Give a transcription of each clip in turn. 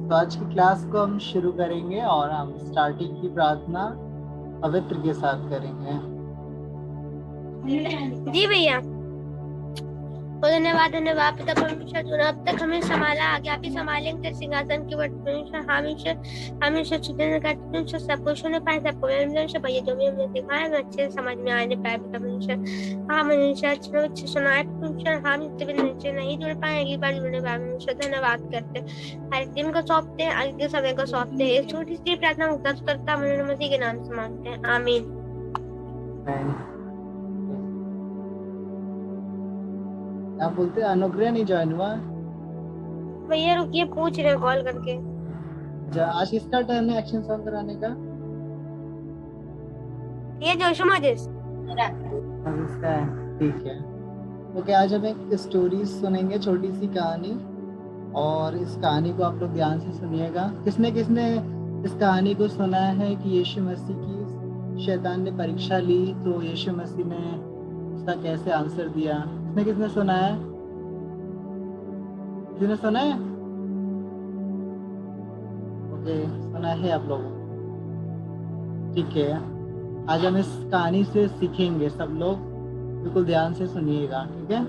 तो आज की क्लास को हम शुरू करेंगे और हम स्टार्टिंग की प्रार्थना पवित्र के साथ करेंगे। जी भैया। तो धन्यवाद धन्यवाद पिता परमेश्वर जो अब तक हमें संभाला, आगे आप ही संभालेंगे तेरे सिंहासन की वर्त परमेश्वर। हमेशा हमेशा चिंतन करते हैं सब कुछ होने पाए, सबको परमेश्वर भैया जो भी हमने देखा है अच्छे समझ में आने पाए पिता परमेश्वर। हाँ मनुष्य अच्छे सुनाए परमेश्वर, हम इतने नीचे नहीं जुड़ पाएंगे बार जुड़ने पाए परमेश्वर। धन्यवाद करते हर एक दिन को सौंपते हैं, हर एक समय को सौंपते हैं। एक छोटी सी प्रार्थना मुक्त करता मनोरम मसीह के नाम से मांगते हैं, आमीन। आप बोलते हैं अनुग्रह नहीं ज्वाइन हुआ भैया रुकिए, पूछ रहे कॉल करके। आज किसका टर्न है एक्शन सॉन्ग कराने का? ये जोशो मजिस अब इसका है, ठीक है। ओके, आज हम एक स्टोरी सुनेंगे, छोटी सी कहानी, और इस कहानी को आप लोग ध्यान से सुनिएगा। किसने किसने इस कहानी को सुना है कि यीशु मसीह की शैतान ने परीक्षा ली तो यीशु मसीह ने उसका कैसे आंसर दिया? किसने किसने सुना है? किसी ने सुना है? ओके, सुना है आप लोगों, ठीक है। आज हम इस कहानी से सीखेंगे, सब लोग बिल्कुल ध्यान से सुनिएगा, ठीक है।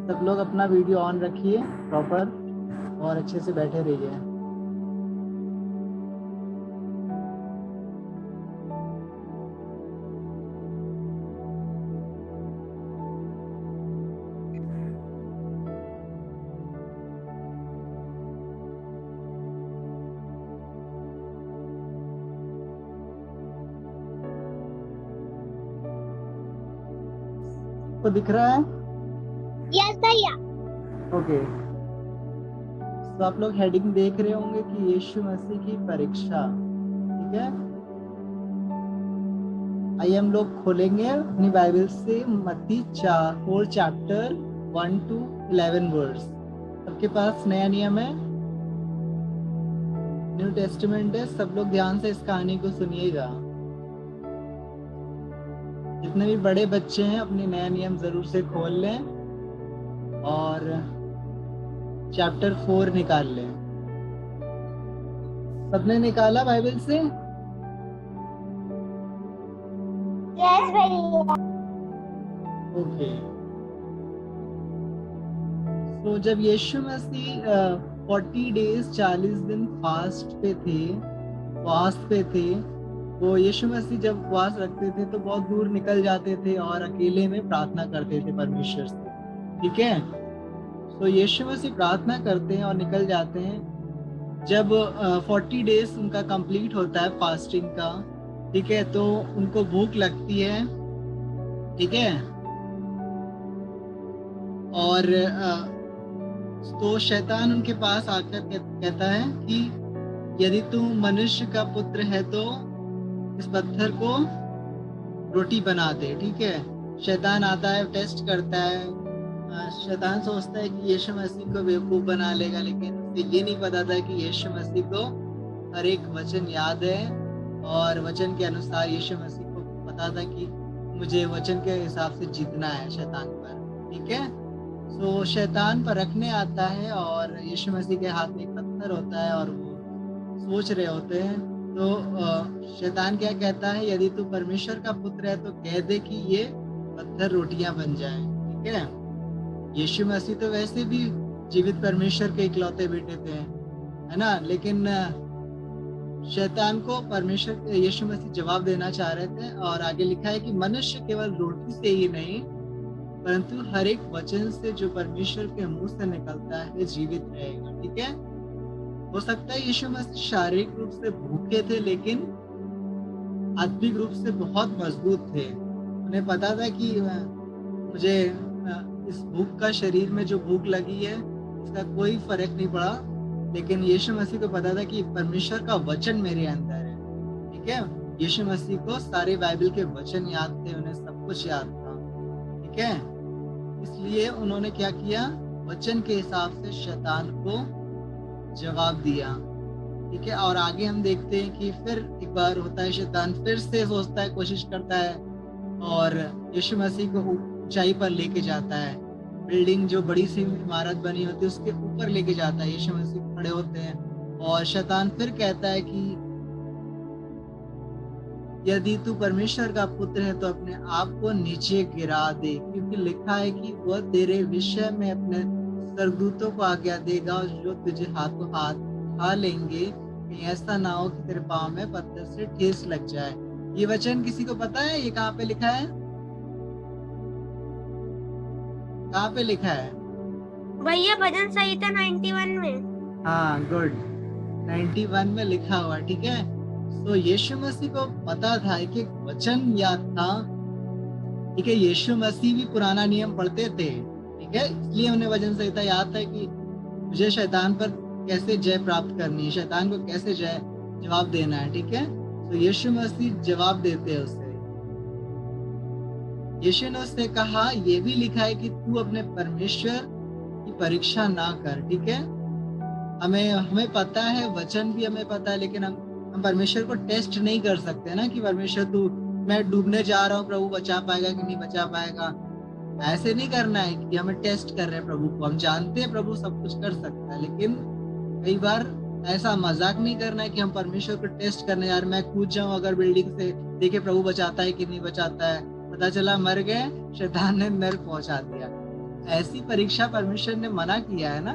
सब लोग अपना वीडियो ऑन रखिए प्रॉपर और अच्छे से बैठे रहिए। को दिख रहा है? यस भैया। ओके, तो आप लोग हेडिंग देख रहे होंगे कि यीशु मसीह की परीक्षा, ठीक है। आइए हम लोग खोलेंगे अपनी बाइबल से मत्ती 4 चैप्टर 1 to 11 वर्स। सबके पास नया नियम है, न्यू टेस्टामेंट है। सब लोग ध्यान से इस कहानी को सुनिएगा। जितने भी बड़े बच्चे हैं अपने नया नियम जरूर से खोल लें और चैप्टर 4 निकाल लें। सबने निकाला बाइबल से? यस भैया। ओके, तो जब यीशु मसीह 40 डेज 40 दिन फास्ट पे थे, वो यीशु मसीह जब उपवास रखते थे तो बहुत दूर निकल जाते थे और अकेले में प्रार्थना करते थे परमेश्वर से, ठीक है। तो यीशु मसीह प्रार्थना करते हैं और निकल जाते हैं। जब 40 डेज उनका कंप्लीट होता है फास्टिंग का, ठीक है, तो उनको भूख लगती है, ठीक है। और तो शैतान उनके पास आकर कहता है कि यदि तू मनुष्य का पुत्र है तो इस पत्थर को रोटी बना दे, ठीक है। शैतान आता है, टेस्ट करता है। शैतान सोचता है कि यीशु मसीह को बेवकूफ बना लेगा, लेकिन उसे ये नहीं पता था कि यीशु मसीह को हर एक वचन याद है और वचन के अनुसार यीशु मसीह को पता था कि मुझे वचन के हिसाब से जीतना है शैतान पर, ठीक है। तो शैतान परखने आता है और यीशु मसीह के हाथ में एक पत्थर होता है और वो सोच रहे होते हैं। तो शैतान क्या कहता है, यदि तू परमेश्वर का पुत्र है तो कह दे कि ये पत्थर रोटियां बन जाएं, ठीक है। यीशु मसीह तो वैसे भी जीवित परमेश्वर के इकलौते बेटे थे, है ना। लेकिन शैतान को परमेश्वर यीशु मसीह जवाब देना चाह रहे थे और आगे लिखा है कि मनुष्य केवल रोटी से ही नहीं परंतु हर एक वचन से जो परमेश्वर के मुंह से निकलता है जीवित रहेगा, ठीक है। हो सकता है यीशु मसीह शारीरिक रूप से भूखे थे लेकिन आत्मिक रूप से बहुत मजबूत थे। उन्हें पता था कि मुझे इस भूख का, शरीर में जो भूख लगी है इसका कोई फर्क नहीं पड़ा, लेकिन यीशु मसीह को पता था कि परमेश्वर का वचन मेरे अंदर है, ठीक है। यीशु मसीह को सारे बाइबल के वचन याद थे, उन्हें सब कुछ याद था, ठीक है। इसलिए उन्होंने क्या किया, वचन के हिसाब से शैतान को जवाब दिया, ठीक है। और आगे हम देखते हैं कि फिर एक बार होता है, शैतान फिर से सोचता है, कोशिश करता है और यीशु मसीह को ऊंचाई पर लेके जाता है, बिल्डिंग जो बड़ी सी इमारत बनी होती है उसके ऊपर लेके जाता है, यीशु मसीह खड़े होते हैं और शैतान फिर कहता है कि यदि तू परमेश्वर का पुत्र है तो अपने आप को नीचे गिरा दे, क्योंकि लिखा है कि वह तेरे विषय में अपने स्वर्गदूतों को आज्ञा देगा और जो तुझे हाथों हाथ उठा लेंगे, कहीं ऐसा ना हो कि तेरे पाँव में पत्थर से ठेस लग जाए। ये वचन किसी को पता है? ये कहाँ पे लिखा है? कहाँ पे लिखा है? भैया भजन संहिता 91 में। हाँ, गुड, 91 में लिखा हुआ, ठीक है। तो यीशु मसीह को पता था कि एक वचन याद था, ठीक है। यीशु मसीह भी पुराना नियम पढ़ते थे, ठीक है, इसलिए उन्हें वचन संहिता याद था कि मुझे शैतान पर कैसे जय प्राप्त करनी है, शैतान को कैसे जवाब देना है, ठीक है। तो यीशु मसीह जवाब देते हैं उसे। यीशु ने उससे कहा, ये भी लिखा है कि तू अपने परमेश्वर की परीक्षा ना कर, ठीक है। हमें पता है, वचन भी हमें पता है, लेकिन हम परमेश्वर को टेस्ट नहीं कर सकते ना कि परमेश्वर तू, मैं डूबने जा रहा हूँ, प्रभु बचा पाएगा कि नहीं बचा पाएगा। ऐसे नहीं करना है कि हमें टेस्ट कर रहे हैं प्रभु को। हम जानते हैं प्रभु सब कुछ कर सकता है, लेकिन कई बार ऐसा मजाक नहीं करना है कि हम परमेश्वर को टेस्ट करने, यार मैं कूद जाऊं अगर बिल्डिंग से, देखे प्रभु बचाता है कि नहीं बचाता है, पता चला मर गए, शैतान ने नर्क पहुंचा दिया। ऐसी परीक्षा परमेश्वर ने मना किया है ना।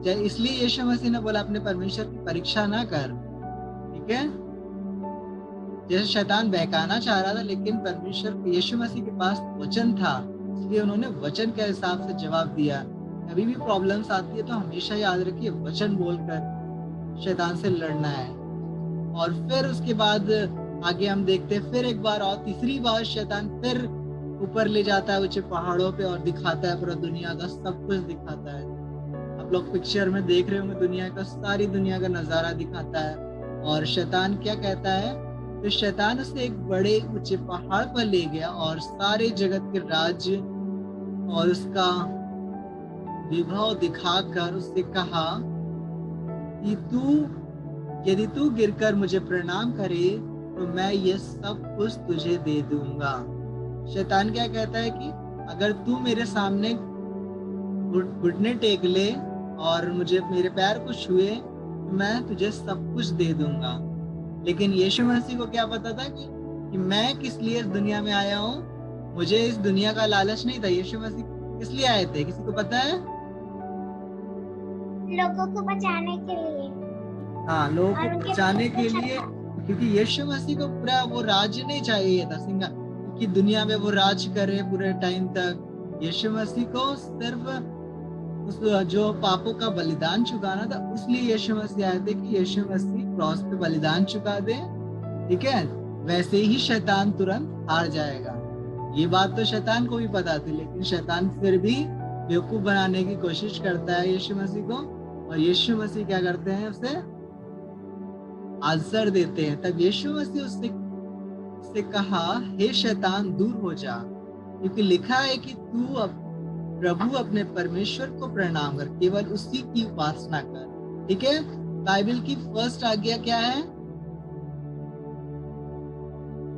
इसलिए यीशु मसीह ने बोला अपने परमेश्वर की परीक्षा ना कर, ठीक है। जैसे शैतान बहकाना चाह रहा था, लेकिन परमेश्वर यीशु मसीह के पास वचन था, इसलिए उन्होंने वचन के हिसाब से जवाब दिया। कभी भी प्रॉब्लम्स आती है तो हमेशा याद रखिए, वचन बोलकर शैतान से लड़ना है। और फिर उसके बाद आगे हम देखते हैं, फिर एक बार और तीसरी बार शैतान फिर ऊपर ले जाता है ऊंचे पहाड़ों पे और दिखाता है पूरा दुनिया का सब कुछ दिखाता है। आप लोग पिक्चर में देख रहे होंगे, दुनिया का, सारी दुनिया का नजारा दिखाता है। और शैतान क्या कहता है? तो शैतान उसे एक बड़े ऊंचे पहाड़ पर ले गया और सारे जगत के राज्य और उसका विभव दिखाकर उससे कहा कि यदि तू गिरकर मुझे प्रणाम करे तो मैं ये सब कुछ तुझे दे दूंगा। शैतान क्या कहता है कि अगर तू मेरे सामने घुटने टेक ले और मुझे मेरे पैर को छुए तो मैं तुझे सब कुछ दे दूंगा। लेकिन यीशु मसीह को क्या पता था कि मैं किस लिए इस दुनिया में आया हूँ। मुझे इस दुनिया का लालच नहीं था। यीशु मसीह किस लिए आए थे, किसी को पता है? लोगों को बचाने के लिए। हाँ, लोगों को बचाने के लिए, क्योंकि यीशु मसीह को पूरा वो राज्य नहीं चाहिए था सिंगा कि दुनिया में वो राज करे पूरे टाइम तक। यीशु मसीह को सिर्फ उस जो पापों का बलिदान चुकाना था, उसलिए यीशु मसीह आए थे कि यीशु मसीह क्रॉस पे बलिदान चुका दे, ठीक है। वैसे ही शैतान तुरंत हार जाएगा। ये बात तो शैतान को भी पता थी, लेकिन शैतान फिर भी बेवकूफ बनाने की कोशिश करता है यीशु मसीह को। और यीशु मसीह क्या करते हैं, उसे आंसर देते हैं। तब यीशु मसीह उससे कहा, हे शैतान दूर हो जा, क्योंकि लिखा है कि तू अब प्रभु अपने परमेश्वर को प्रणाम कर, केवल उसी की उपासना कर, ठीक है। बाइबल की फर्स्ट आज्ञा क्या है?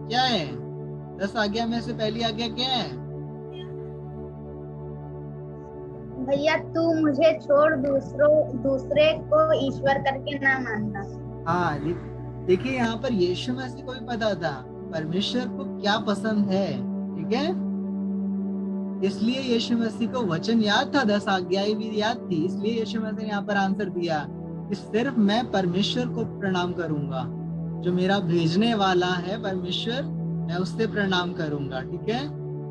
क्या है? 10 आज्ञा में से पहली आज्ञा क्या है? भैया तू मुझे छोड़ दूसरे को ईश्वर करके ना मानना। हाँ, देखिए यहाँ पर यीशु मसीह को भी पता था परमेश्वर को क्या पसंद है, ठीक है। इसलिए यीशु मसीह को वचन याद था, 10 आज्ञाएं भी याद थी। इसलिए यीशु मसीह ने यहाँ पर आंसर दिया कि सिर्फ मैं परमेश्वर को प्रणाम करूंगा, जो मेरा भेजने वाला है परमेश्वर, मैं उससे प्रणाम करूंगा, ठीक है।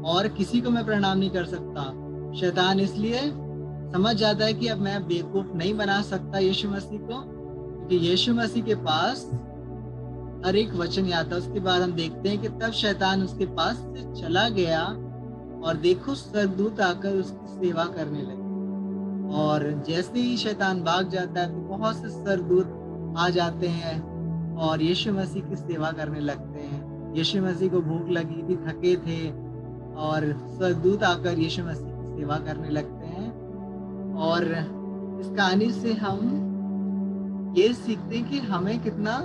और किसी को मैं प्रणाम नहीं कर सकता। शैतान इसलिए समझ जाता है कि अब मैं बेवकूफ नहीं बना सकता यीशु मसीह को, क्योंकि यीशु मसीह के पास हर एक वचन याद था। उसके बाद हम देखते हैं कि तब शैतान उसके पास से चला गया और देखो स्वर्गदूत आकर उसकी सेवा करने लगे। और जैसे ही शैतान भाग जाता है तो बहुत से स्वर्गदूत आ जाते हैं और यीशु मसीह की सेवा करने लगते हैं। यीशु मसीह को भूख लगी थी, थके थे, और स्वर्गदूत आकर यीशु मसीह की सेवा करने लगते हैं। और इस कहानी से हम ये सीखते हैं कि हमें कितना,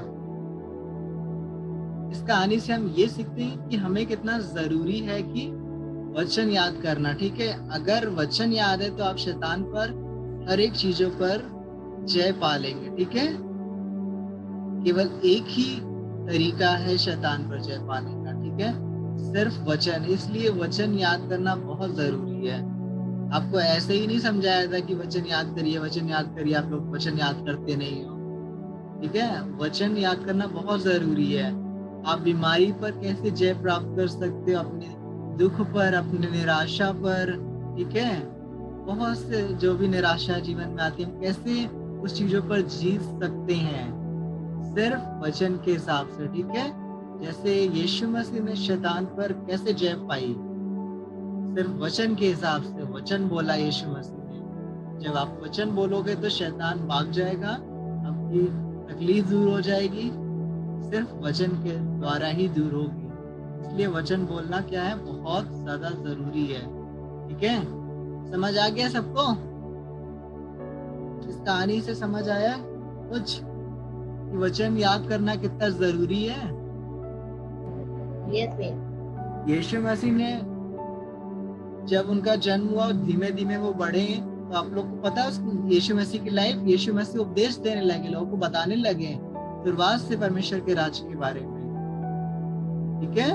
इस कहानी से हम ये सीखते हैं कि हमें कितना जरूरी है कि वचन याद करना, ठीक है। अगर वचन याद है तो आप शैतान पर हर एक चीजों पर जय पा लेंगे, ठीक है। केवल एक ही तरीका है शैतान पर जय पाने का, ठीक है, सिर्फ वचन। इसलिए वचन याद करना बहुत जरूरी है। आपको ऐसे ही नहीं समझाया था कि वचन याद करिए, वचन याद करिए, आप लोग वचन याद करते नहीं हो, ठीक है। वचन याद करना बहुत जरूरी है। आप बीमारी पर कैसे जय प्राप्त कर सकते हो, अपने दुख पर, अपने निराशा पर, ठीक है। बहुत से जो भी निराशा जीवन में आती है, हम कैसे उस चीजों पर जीत सकते हैं, सिर्फ वचन के हिसाब से, ठीक है। जैसे यीशु मसीह ने शैतान पर कैसे जय पाई, सिर्फ वचन के हिसाब से। वचन बोला यीशु मसीह ने, जब आप वचन बोलोगे तो शैतान भाग जाएगा, आपकी तकलीफ दूर हो जाएगी, सिर्फ वचन के द्वारा ही दूर होगी। इसलिए वचन बोलना क्या है, बहुत ज्यादा जरूरी है, ठीक है। समझ आ गया सबको? इस कहानी से समझ आया कुछ कि वचन याद करना कितना जरूरी है? यस भैया। यीशु मसीह ने जब उनका जन्म हुआ, धीमे धीमे वो बढ़े, तो आप लोग को पता है यीशु मसीह की लाइफ, यीशु मसीह उपदेश देने लगे, लोगों को बताने लगे शुरुआत से परमेश्वर के राज के बारे में, ठीक है।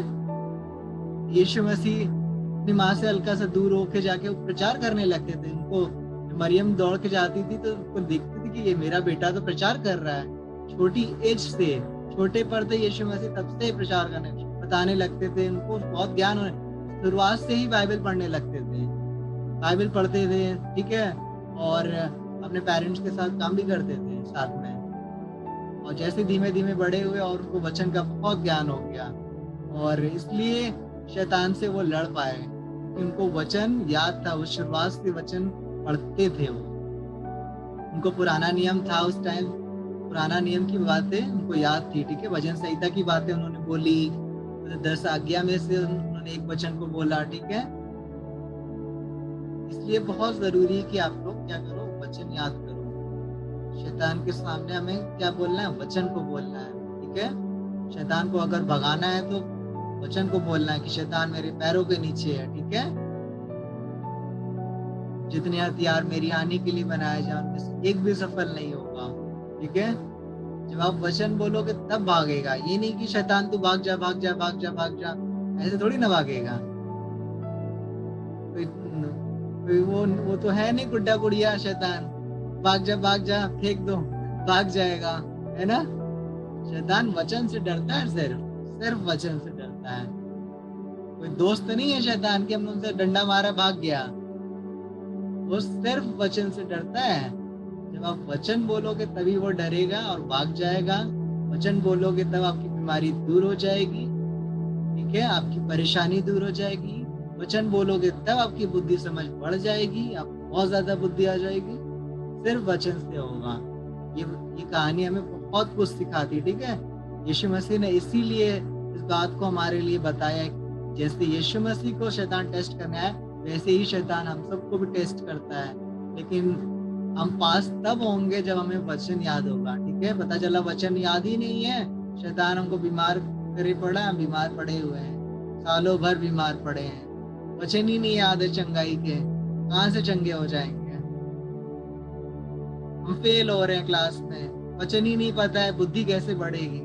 यीशु मसीह अपनी माँ से हल्का सा दूर होके जाके वो प्रचार करने लगते थे। उनको मरियम दौड़ के जाती थी तो उनको दिखती थी कि ये मेरा बेटा तो प्रचार कर रहा है। छोटी एज से, छोटे पर थे यीशु मसीह, तब से प्रचार करने बताने लगते थे। उनको बहुत ज्ञान होने, शुरुआत से ही बाइबल पढ़ने लगते थे, बाइबल पढ़ते थे, ठीक है। और अपने पेरेंट्स के साथ काम भी करते थे साथ में। और जैसे धीमे धीमे बड़े हुए और उनको वचन का बहुत ज्ञान हो गया, और इसलिए शैतान से वो लड़ पाए, उनको वचन याद था। वो शुरुआत से वचन पढ़ते थे। वो, उनको पुराना नियम था उस टाइम, पुराना नियम की बातें उनको याद थी, ठीक है। वचन संहिता की बातें उन्होंने बोली, 10 आज्ञा में से उन्होंने एक वचन को बोला, ठीक है। इसलिए बहुत जरूरी है कि आप लोग क्या करो, वचन याद करो। शैतान के सामने हमें क्या बोलना है, वचन को बोलना है, ठीक है। शैतान को अगर भगाना है तो वचन को बोलना है कि शैतान मेरे पैरों के नीचे है, ठीक है। जितने हथियार मेरी हानि के लिए बनाए जाए उनमें से एक भी सफल नहीं होगा, ठीक है। जब आप वचन बोलोगे तब भागेगा, ये नहीं कि शैतान तू भाग जा भाग जा भाग जा भाग जा, ऐसे थोड़ी ना भागेगा। कोई वो तो है नहीं गुड्डा गुड़िया शैतान, भाग जा फेंक दो भाग जाएगा, है ना। शैतान वचन से डरता है, सिर्फ वचन से डरता है। कोई दोस्त नहीं है शैतान के हमने उनसे डंडा मारा भाग गया, वो सिर्फ वचन से डरता है। जब आप वचन बोलोगे तभी वो डरेगा और भाग जाएगा। वचन बोलोगे तब आपकी बीमारी दूर हो जाएगी, ठीक है, आपकी परेशानी दूर हो जाएगी। वचन बोलोगे तब आपकी बुद्धि समझ बढ़ जाएगी, आपको बहुत ज्यादा बुद्धि आ जाएगी, सिर्फ वचन से होगा। ये कहानी हमें बहुत कुछ सिखाती, ठीक है। यीशु मसीह ने इसीलिए इस बात को हमारे लिए बताया, जैसे यीशु मसीह को शैतान टेस्ट करना है, वैसे ही शैतान हम सबको भी टेस्ट करता है। लेकिन हम पास तब होंगे जब हमें वचन याद होगा, ठीक है। पता चला वचन याद ही नहीं है, शैतान हमको बीमार करे पड़ा, हम बीमार पड़े हुए हैं, सालों भर बीमार पड़े हैं, वचन ही नहीं याद है चंगाई के, कहाँ से चंगे हो जाएंगे। हम फेल हो रहे हैं क्लास में, वचन ही नहीं पता है, बुद्धि कैसे बढ़ेगी,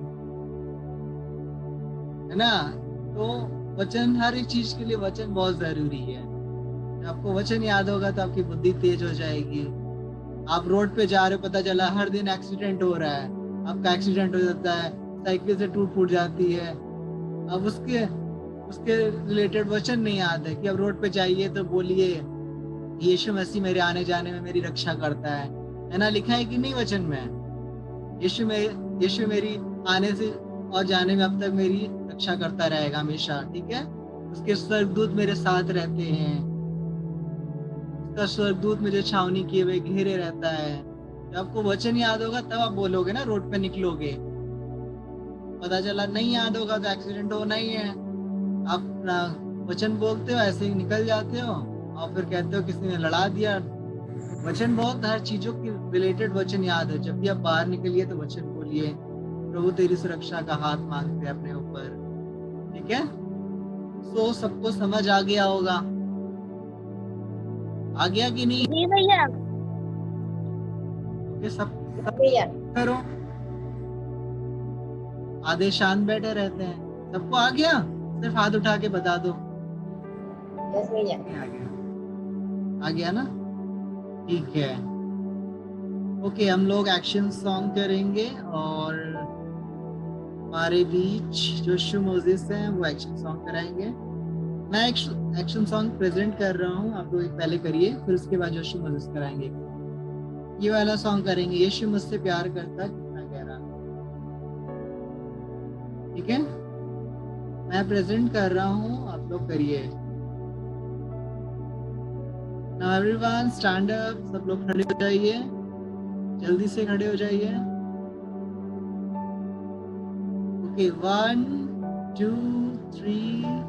है ना। तो वचन, हर एक चीज के लिए वचन बहुत जरूरी है। जब आपको वचन याद होगा तो आपकी बुद्धि तेज हो जाएगी। आप रोड पे जा रहे हो, पता चला हर दिन एक्सीडेंट हो रहा है, आपका एक्सीडेंट हो जाता है, साइकिल से टूट फूट जाती है। अब उसके रिलेटेड वचन नहीं याद है कि अब रोड पे जाइए तो बोलिए यीशु मसीह मेरे आने जाने में मेरी रक्षा करता है ना। लिखा है कि नहीं वचन में, यीशु मेरी आने से और जाने में अब तक मेरी रक्षा करता रहेगा हमेशा, ठीक है। उसके स्वर्गदूत मेरे साथ रहते हैं, उसका स्वर्गदूत मुझे छावनी किए हुए घेरे रहता है। जब आपको वचन याद होगा तब आप बोलोगे ना, रोड पे निकलोगे। पता चला नहीं याद होगा तो एक्सीडेंट होना ही है। आप वचन बोलते हो, ऐसे ही निकल जाते हो और फिर कहते हो किसी ने लड़ा दिया। वचन बहुत, हर चीजों की रिलेटेड वचन याद है। जब भी आप बाहर निकलिए तो वचन बोलिए, प्रभु तेरी सुरक्षा का हाथ मांगते हैं अपने ऊपर, ठीक है। सो सबको समझ आ गया होगा, आ गया कि नहीं? जी भैया। ओके, सब भैया करो। आधे शांत बैठे रहते हैं। सबको आ गया? सिर्फ हाथ उठा के बता दो। यस भैया। आ गया, आ गया ना? ठीक है। ओके, हम लोग एक्शन सॉन्ग करेंगे और हमारे बीच जो यीशु मोसेस हैं वो एक्शन सॉन्ग कराएंगे। मैं एक्शन सॉन्ग प्रेजेंट कर रहा हूँ, आप लोग एक पहले करिए, फिर उसके बाद यीशु मोसेस कराएंगे। ये वाला सॉन्ग करेंगे, यीशु मुझसे प्यार करता कितना गहरा। ठीक है, मैं प्रेजेंट कर रहा हूँ, आप लोग करिए। नाउ एवरीवन स्टैंड अप, सब लोग खड़े हो जाइए, जल्दी से खड़े हो जाइए। ओके, 1 2 3।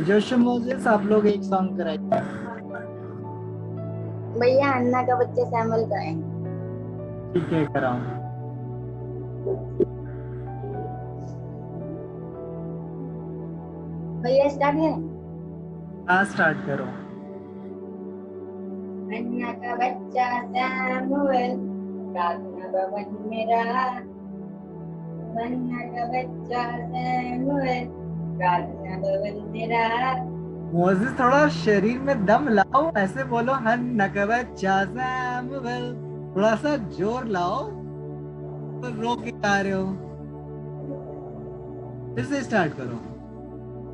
जोश मोसेस, आप लोग एक सॉन्ग कराइए। भैया अन्ना का बच्चा सैमुअल का है। ठीक है, कराओ। भैया स्टार्ट है। हाँ, स्टार्ट करो। अन्ना का बच्चा सैमुअल प्रार्थना भवन में रहा। अन्ना का बच्चा सैमुअल प्रार्थना भवन में रहा। मोसेस, थोड़ा शरीर में दम लाओ, ऐसे बोलो, हन्ना का बच्चा सैमुअल, थोड़ा सा जोर लाओ, तो रो के गा रहे हो। फिर से स्टार्ट करो।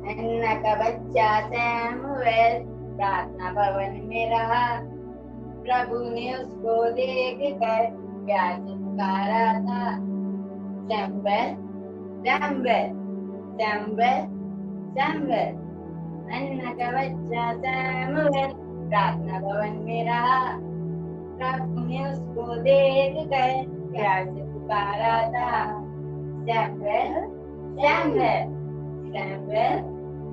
अन्ना का बच्चा सैमुअल प्रार्थना भवन में रहा। प्रभु ने उसको देख कर प्यार से पुकारा था। Samuel Samuel Samuel Samuel. Anna का बच्चा सैमुअल प्रार्थना भवन में रहा। प्रभु ने उसको देख कर प्यार से पुकारा था। Samuel Samuel Samuel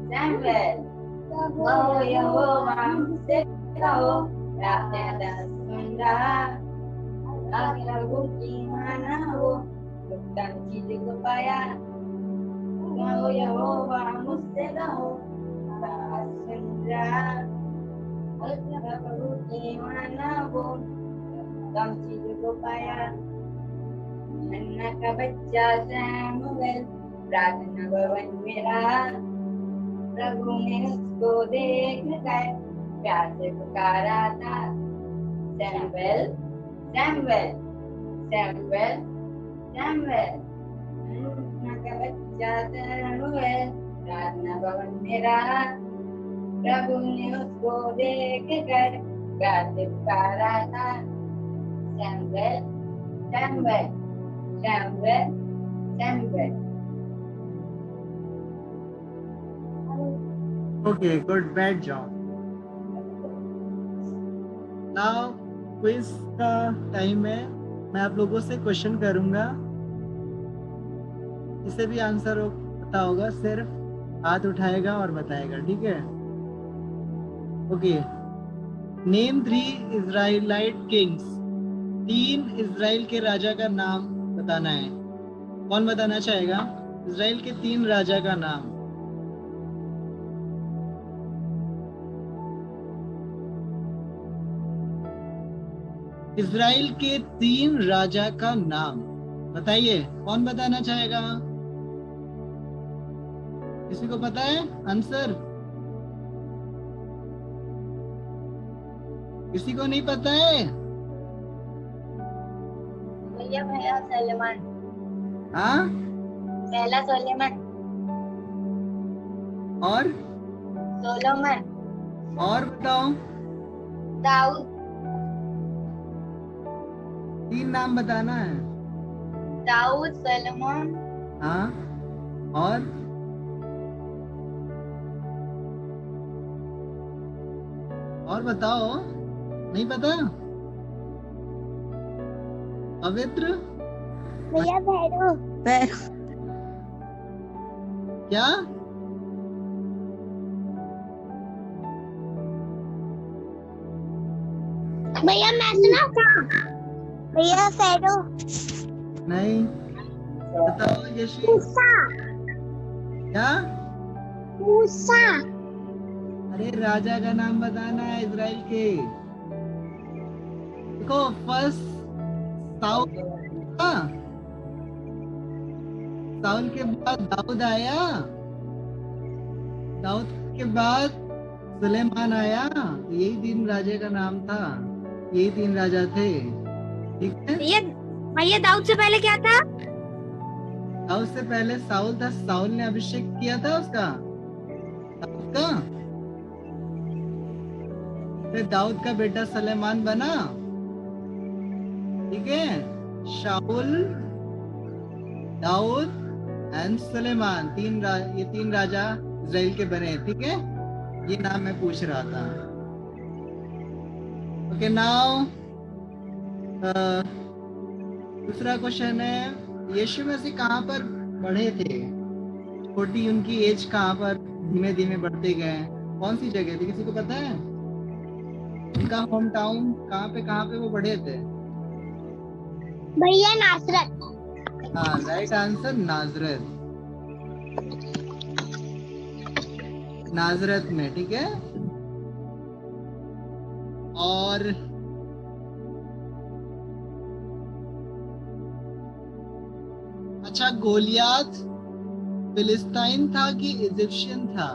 Samuel. कहो यहोवा मुझसे कहो, प्रार्थना सुन रहा। अगर प्रभु की माना हो, उत्तम चीज को पाया। कहो यहोवा मुझसे कहो, बात सुन रहा। अगर प्रभु की माना हो, उत्तम चीज को पाया। अन्ना का बच्चा सैमुअल प्रार्थना भवन में रहा। प्रभु ने उसको देख कर प्यार से पुकारा था। Samuel Samuel Samuel Samuel. Anna का बच्चा सैमुअल प्रार्थना भवन में रहा। प्रभु ने उसको देख कर प्यार से पुकारा था। Samuel Samuel Samuel Samuel. Okay, good, बैठ जाओ। नाउ क्विज का टाइम है। मैं आप लोगों से क्वेश्चन करूंगा, इसे भी आंसर पता होगा, सिर्फ हाथ उठाएगा और बताएगा, ठीक है? Okay, name 3 Israelite kings. 3 Israel के राजा का नाम बताना है। कौन बताना चाहेगा? इजराइल के 3 राजा का नाम। इजराइल के 3 राजा का नाम बताइए, कौन बताना चाहेगा? किसी को पता है आंसर? किसी को नहीं पता है? भैया पहला सुलेमान। हाँ, पहला सुलेमान। और सोलोमन। और बताओ, दाऊद। 3 नाम बताना है। दाऊद, सोलोमन। हाँ, और बताओ, नहीं पता? पवित्र भैया भैरो। क्या? भैया मैं सुना था। भैया फैरो। नहीं, बताओ यशी। मूसा। क्या? मूसा। अरे राजा का नाम बताना है इजराइल के। देखो, फर्स्ट साउल। हाँ, साउल के बाद दाऊद आया, दाऊद के बाद सुलेमान आया। तो यही 3 राजा का नाम था, यही 3 राजा थे। ठीक है, भैया भैया दाऊद से पहले क्या था? दाऊद से पहले साउल था। साउल ने अभिषेक किया था उसका, दाऊद का। फिर दाऊद का बेटा सुलेमान बना। ठीक है, शाऊल, दाऊद एंड सुलेमान, ये 3 राजा इजराइल के बने। ठीक है, ये नाम मैं पूछ रहा था। ओके, नाउ दूसरा क्वेश्चन है, यीशु मसीह कहाँ पर बढ़े थे? छोटी उनकी एज कहाँ पर धीमे धीमे बढ़ते गए? कौन सी जगह थी, किसी को पता है? उनका होम टाउन कहाँ पे वो बढ़े थे? भैया नासरत। हाँ, राइट आंसर, नाजरत। नाजरत में। ठीक है, और अच्छा, गोलियात फिलिस्तीन था कि इजिप्शियन था?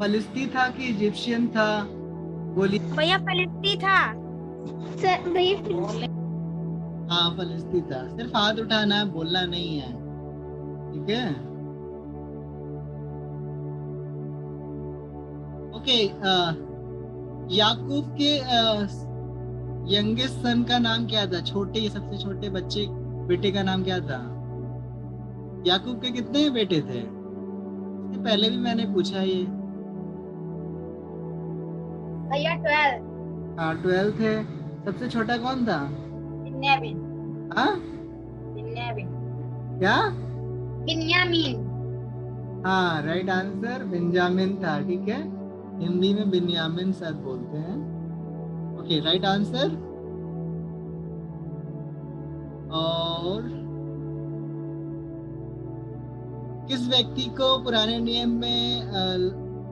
फलिस्ती था कि इजिप्शियन था? गोलियात। भैया फलिस्ती था। भैया हाँ, फलिस्ती था। सिर्फ हाथ उठाना है, बोलना नहीं है। ठीक है, ओके। याकूब के यंगेस्ट सन का नाम क्या था? सबसे छोटे बेटे का नाम क्या था? याकूब के कितने बेटे थे? इसके पहले भी मैंने पूछा ये। भैया 12। हाँ, 12 थे। सबसे छोटा कौन था? बिन्यामीन। हाँ, बिन्यामीन। क्या? बिन्यामीन। हाँ, राइट आंसर, बेंजामिन था। ठीक है, हिंदी में बिन्यामिन शायद बोलते हैं। Okay, right answer. और किस व्यक्ति को पुराने नियम में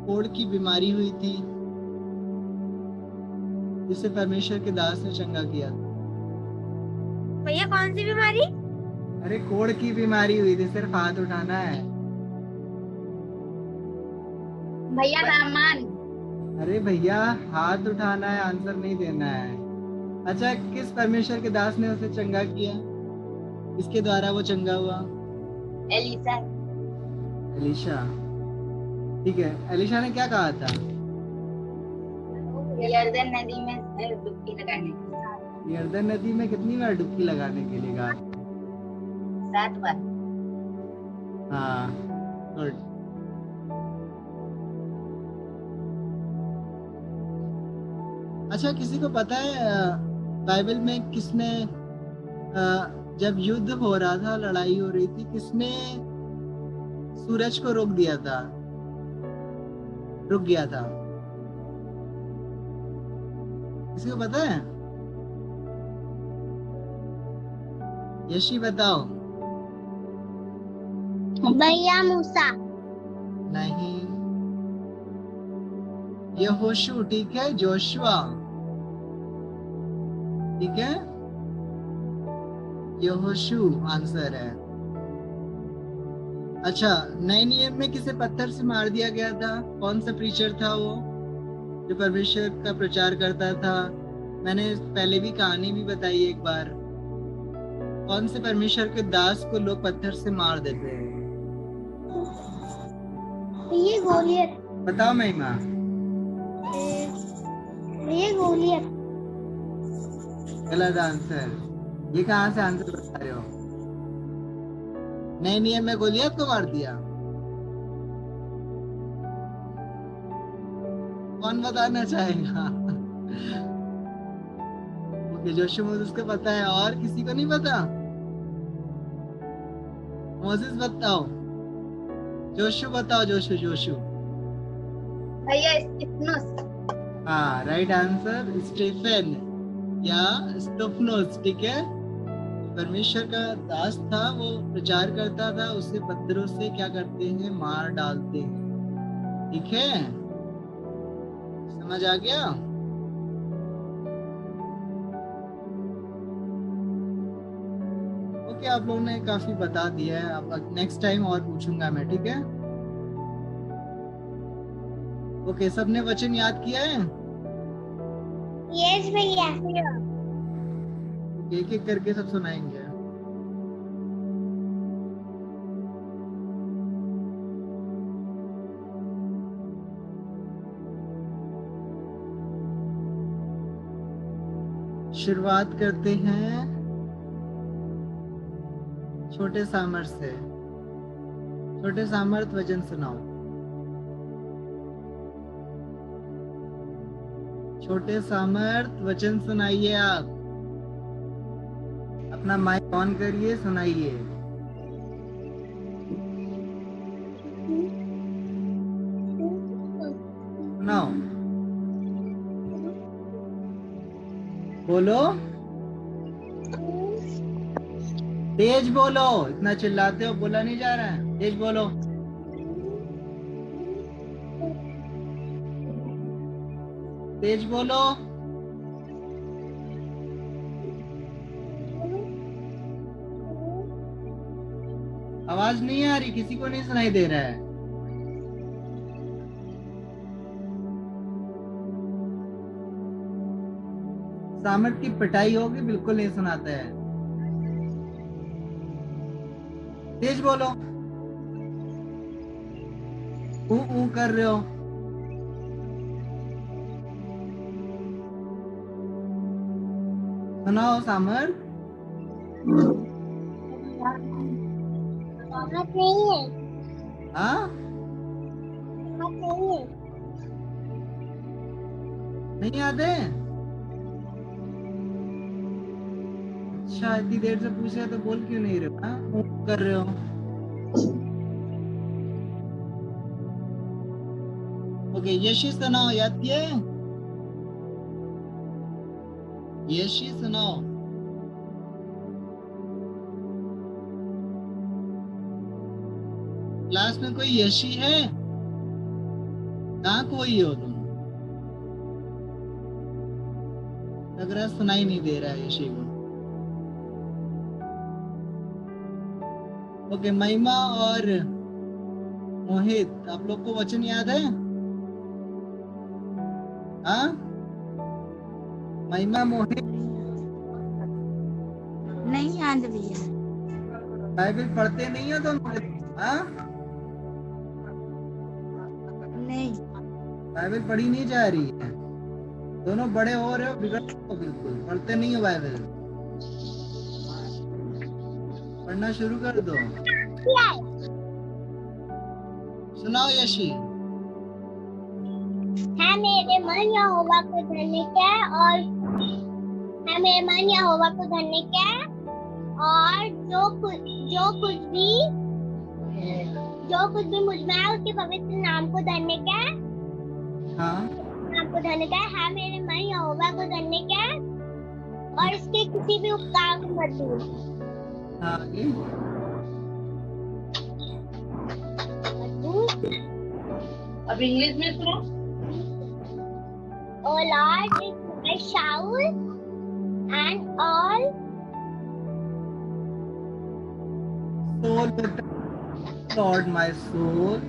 कोढ़ की बीमारी हुई थी, जिसे परमेश्वर के दास ने चंगा किया था? भैया कौन सी बीमारी? अरे, कोढ़ की बीमारी हुई थी, सिर्फ हाथ उठाना है। भैया नामान। अरे भैया, हाथ उठाना है, आंसर नहीं देना है। अच्छा, किस परमेश्वर के दास ने उसे चंगा किया? इसके द्वारा वो चंगा हुआ? एलिसा। एलिशा। ठीक है, एलिशा ने क्या कहा था? यर्दन नदी में डुबकी लगाने। यर्दन नदी में कितनी बार डुबकी लगाने के लिए कहा? 7 बार। हाँ, गुड। अच्छा, किसी को पता है बाइबल में किसने जब युद्ध हो रहा था, लड़ाई हो रही थी, किसने सूरज को रुक गया था? किसी को पता है? यशी बताओ। भैया मूसा। नहीं, यहोशू, ठीक है, जोशुआ, ठीक है, यहोशू आंसर है। अच्छा, नए नियम में किसे पत्थर से मार दिया गया था? कौन सा प्रीचर था वो जो परमेश्वर का प्रचार करता था? मैंने पहले भी कहानी भी बताई एक बार। कौन से परमेश्वर के दास को लोग पत्थर से मार देते हैं? ये गोलियत। बताओ महिमा। ये गोलियत। गलत आंसर। ये कहाँ से आंसर बता रहे हो? नए नियम में गोलियत को मार दिया? कौन बताना चाहेगा? ओके, जोशु मोसेस को पता है, और किसी को नहीं पता? मोसेस बताओ, जोशु बताओ, जोशु जोशु। भैया स्टिफनस। हाँ, राइट आंसर स्टीफन या स्टेफनोस, ठीक है। परमेश्वर का दास था, वो प्रचार करता था, उसे पत्थरों से क्या करते हैं? मार डालते हैं, ठीक है। समझ आ गया? ओके, आप लोगों ने काफी बता दिया है। अब नेक्स्ट टाइम और पूछूंगा मैं, ठीक है। ओके, सबने वचन याद किया है? यस भैया। एक एक करके सब सुनाएंगे। शुरुआत करते हैं छोटे सामर्थ से। छोटे सामर्थ वचन सुनाओ। छोटे सामर्थ वचन सुनाइए। आप अपना माइक ऑन करिए, सुनाइए। सुनाओ, बोलो, तेज बोलो। इतना चिल्लाते हो, बोला नहीं जा रहा है, तेज बोलो। तेज बोलो। आवाज नहीं आ रही, किसी को नहीं सुनाई दे रहा है। सामर्थ की पिटाई होगी, बिल्कुल नहीं सुनाता है। तेज बोलो। ऊ कर रहे हो। सुनाओ सामर्थ। नहीं है। हाँ, नहीं है। नहीं आते? अच्छा, इतनी देर से पूछ रहे तो बोल क्यों नहीं रहे हो? हाँ, ऊ कर रहे हो। ओके, यशी सुनाओ, याद किए? यशी सुनाओ। क्लास में कोई यशी है? कहाँ कोई हो तुम? लग रहा है सुनाई नहीं दे रहा है यशी को। ओके, महिमा और मोहित, आप लोग को वचन याद है? हाँ, महिमा, मोहित, नहीं याद भैया। बाइबल पढ़ते नहीं हो तुम? हाँ, नहीं। बाइबल पढ़ी नहीं जा रही है। दोनों बड़े हो रहे हो, बिगड़ रहे हो, बिल्कुल पढ़ते नहीं हो बाइबल। पढ़ना शुरू कर दो। सुनाओ यशी। है मेरे मन यहोवा को धन्य क्या, और है मेरे मन यहोवा को धन्य क्या, और जो कुछ भी मुझ में है उसके पवित्र नाम को धन्य क्या। हाँ, नाम को धन्य क्या है मेरे मन यहोवा को धन्य क्या, और इसके किसी भी उपकार को मत भूल। हाँ आगे। अब इंग्लिश में सुनो। O Lord is my shout and all soul lord my soul.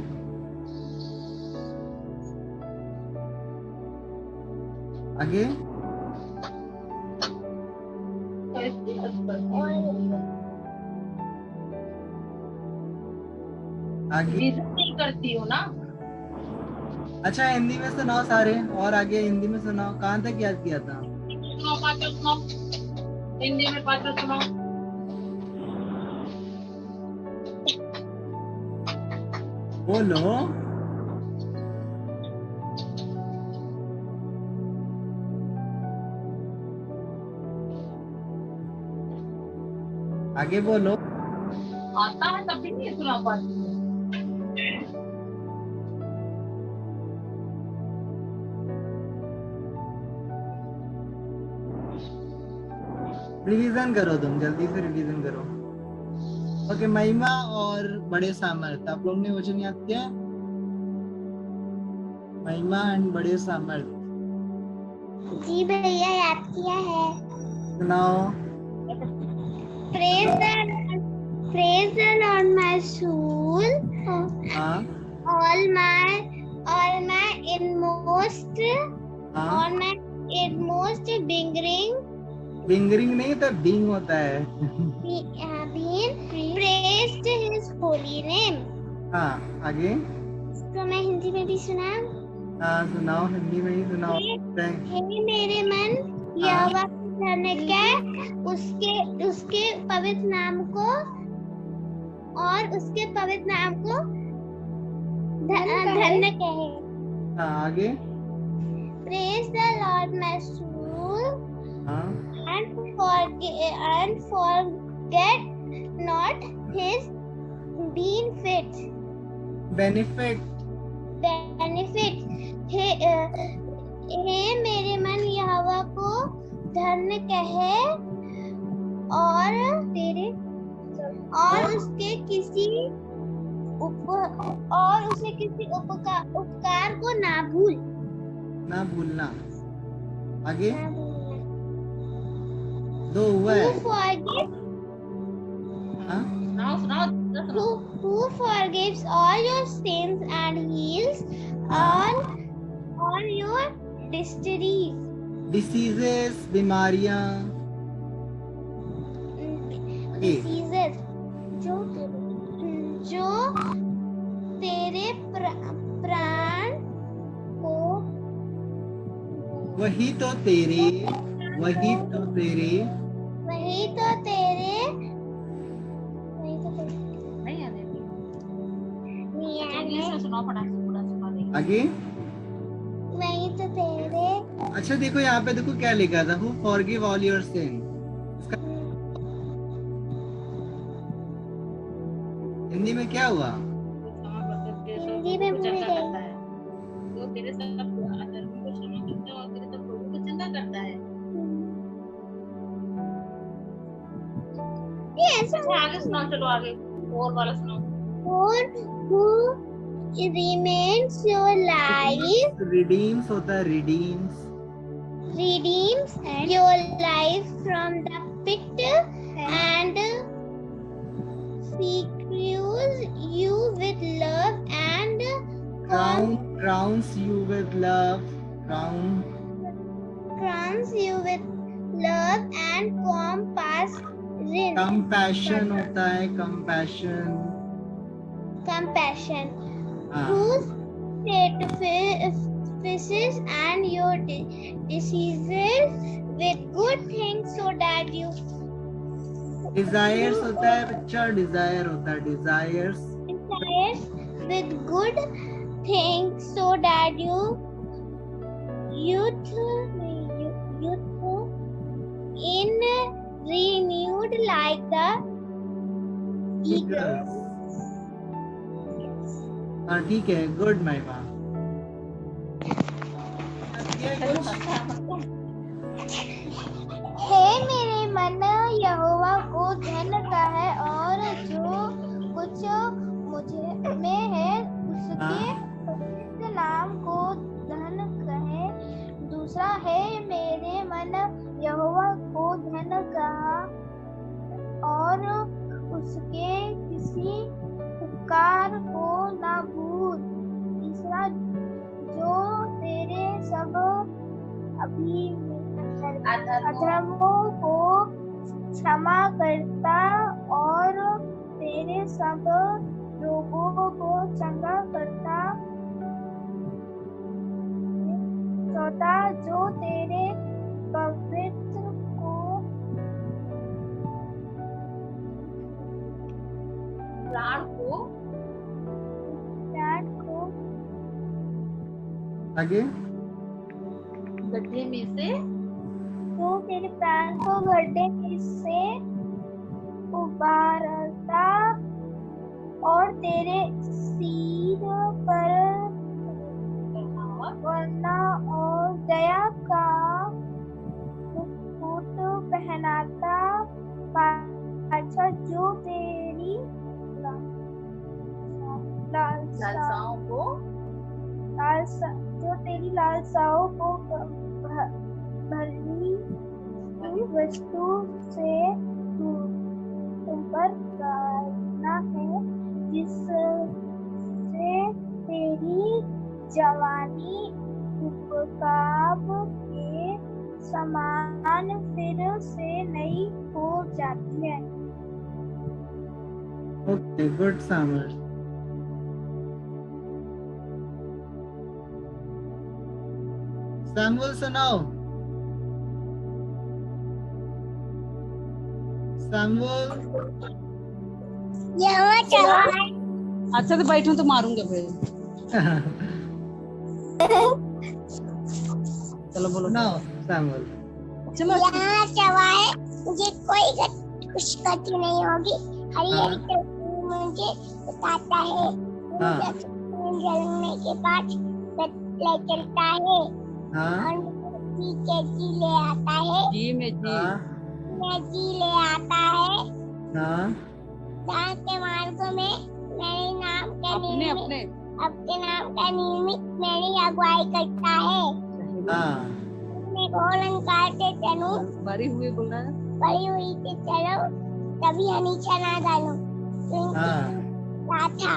आगे। आगे। रीजन नहीं करती हो ना। अच्छा हिंदी में सुनाओ सारे, और आगे हिंदी में सुनाओ। कहाँ तक याद किया था? सुनाओ, पाँचों सुनाओ, हिंदी में पाँचों सुनाओ। बोलो। आगे बोलो। आता है तब भी नहीं सुना पाती हो। रिवीजन करो, तुम जल्दी से रिवीजन करो। ओके महिमा और बड़े सामर्थ, आप लोग ने वचन याद किया? महिमा एंड बड़े सामर्थ जी भैया याद किया है। सुनाओ। Praise the Lord my soul, हाँ all my inmost, हाँ। all my inmost being बिंगरिंग नहीं होता, बिंग होता है। being praised his holy name। हाँ आगे। तो मैं हिंदी में भी सुना। हाँ सुनाओ, हिंदी में ही सुनाओ। हे मेरे मन यहोवा को धन्य कह, उसके पवित्र नाम को और उसके पवित्र नाम को धन्य कहे। हाँ आगे। Praise the Lord my soul हाँ and forget not his benefits हे मेरे मन यहोवा को धन्य कहे और उसके किसी उपकार को ना भूलना। आगे ना भूलना। दो हुआ है। हाँ सुनाओ सुनाओ। Who forgives all your sins and heals all your diseases, बीमारियां। diseases जो तेरे प्राण को वही तो तेरे नहीं आने दे। इंग्लिश में सुनाओ, फटाक से पूरा सुना देंगे। आगे। वही तो तेरे। अच्छा देखो यहाँ पे, देखो क्या लिखा था, who forgive all your sin। Hindi में क्या हुआ? हिंदी में भूल गई। करता है जो तेरे सब अधर्मों को क्षमा करता है और तेरे सब लोगों को चंगा करता है। अच्छा आगे सुनाओ, चलो आगे और वाला सुनाओ। who remains your life, redeems होता है, redeems your life from the pit and secures you with love and crowns you with love, crowns you with love and compassion होता है, compassion। who satisfies and your diseases with good things so that you desires होता है बच्चा, desire होता है, desires with good things so that you youth in renewed like the eagles। हाँ ठीक है, गुड महिमा। हे मेरे मन यहोवा को धन का है, और जो कुछ मुझे में है उसके पवित्र नाम को धन कहे। दूसरा है, मेरे मन यहोवा को धन कहा और उसके किसी उपकार को न भूल। तीसरा, जो तेरे सब अधर्मों को क्षमा करता और तेरे सब रोगों को चंगा करता। चौथा, जो तेरे पवित्र को प्राण को आगे गड्ढे में से जो तेरे प्राण को गड्ढे में से उबारता और तेरे सिर पर वरना और दया का मुकुट पहनाता। पाछा, जो तेरी लालसाओं को जो तेरी लालसाओं को भली वस्तु से तुम पर करना है, जिससे तेरी जवानी उपकाब के समान फिर से नई हो जाती है। ओके, गुड सामर। सैमुअल सुनाओ। सैमुअल अच्छा तो बैठूं तो मारूंगा फिर। चलो बोलो। सुनाओ सैमुअल। चलो यहाँ चवाए मुझे कोई कुछ गति नहीं होगी। हरी हरी चट्टी मुझे बताता है। जलने के बाद ले चलता है और मुझे जी ले आता है। जी में जी ले आता है। दान के मार्ग में मेरे नाम का अपने नाम का नियमित मेरी अगुवाई करता है। मैं घोर अंकार से चलूं, बड़ी हुई बोलना, बड़ी हुई से चलो, कभी हनीचा ना डालो। था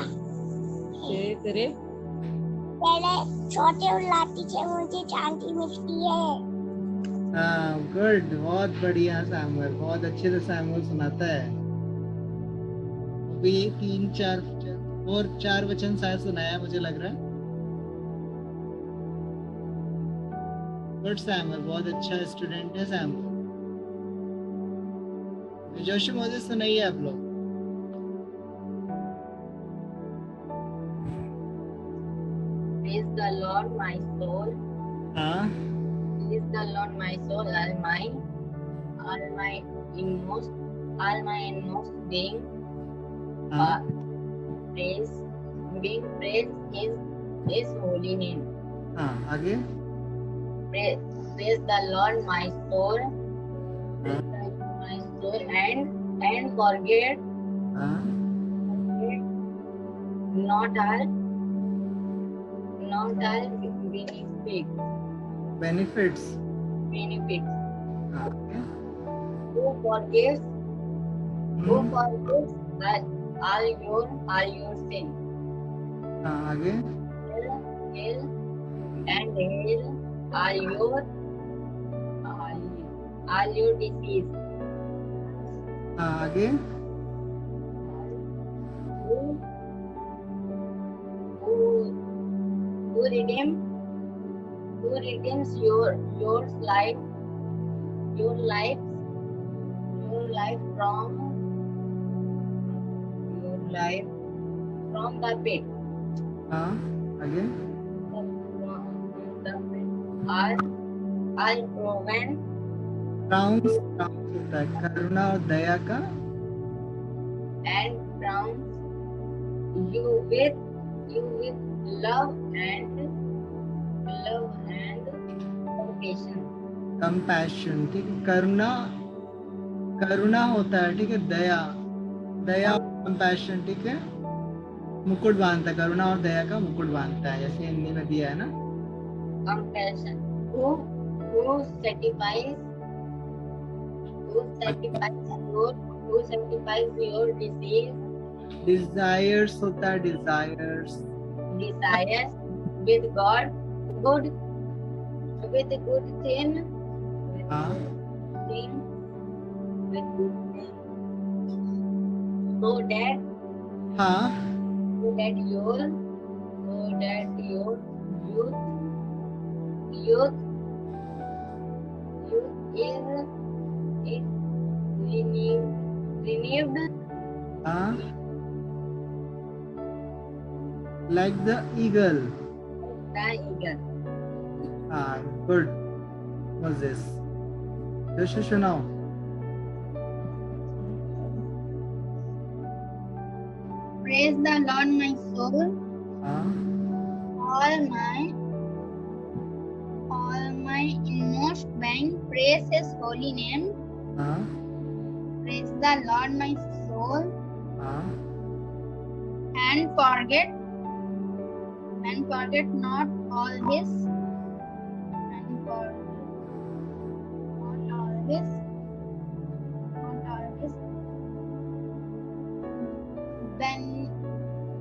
तेरे छोटे और लाठी से मुझे शांति मिलती है। गुड, बहुत बढ़िया सैमुअल, बहुत अच्छे से सैमुअल सुनाता है। अभी 3-4 वचन शायद सुनाया मुझे लग रहा है। गुड सैमुअल, बहुत अच्छा स्टूडेंट है सैमुअल। जोशी मुझे सुनाइए आप लोग। Praise the Lord, my soul. Praise the Lord, my soul, all my inmost being. Praise His holy name. आगे। Praise the Lord, my soul. My soul, and forget not all benefits. Okay. Who forgives all your sin. आगे। Hell all your disease. आगे। Who redeems your life from the pit. आगे। Are proven करुणा और दया का, and crowns you with love and compassion. compassion, ठीक है। करुणा होता है, ठीक है, दया, दया कंपैशन, ठीक है, मुकुट बांधता है, करुणा और दया का मुकुट बांधता है, जैसे हिंदी में दिया है ना। compassion. Who satisfies your disease, desires होता है, desires, desires with good thing, हाँ, with good thing, so that हाँ, your youth is renewed हाँ, like the eagle, the eagle. हाँ, good, Moses, जोश सुनाओ। Praise the Lord, my soul. हाँ, All my inmost being, praise His holy name. हाँ, Praise the Lord, my soul, हाँ, and forget not all His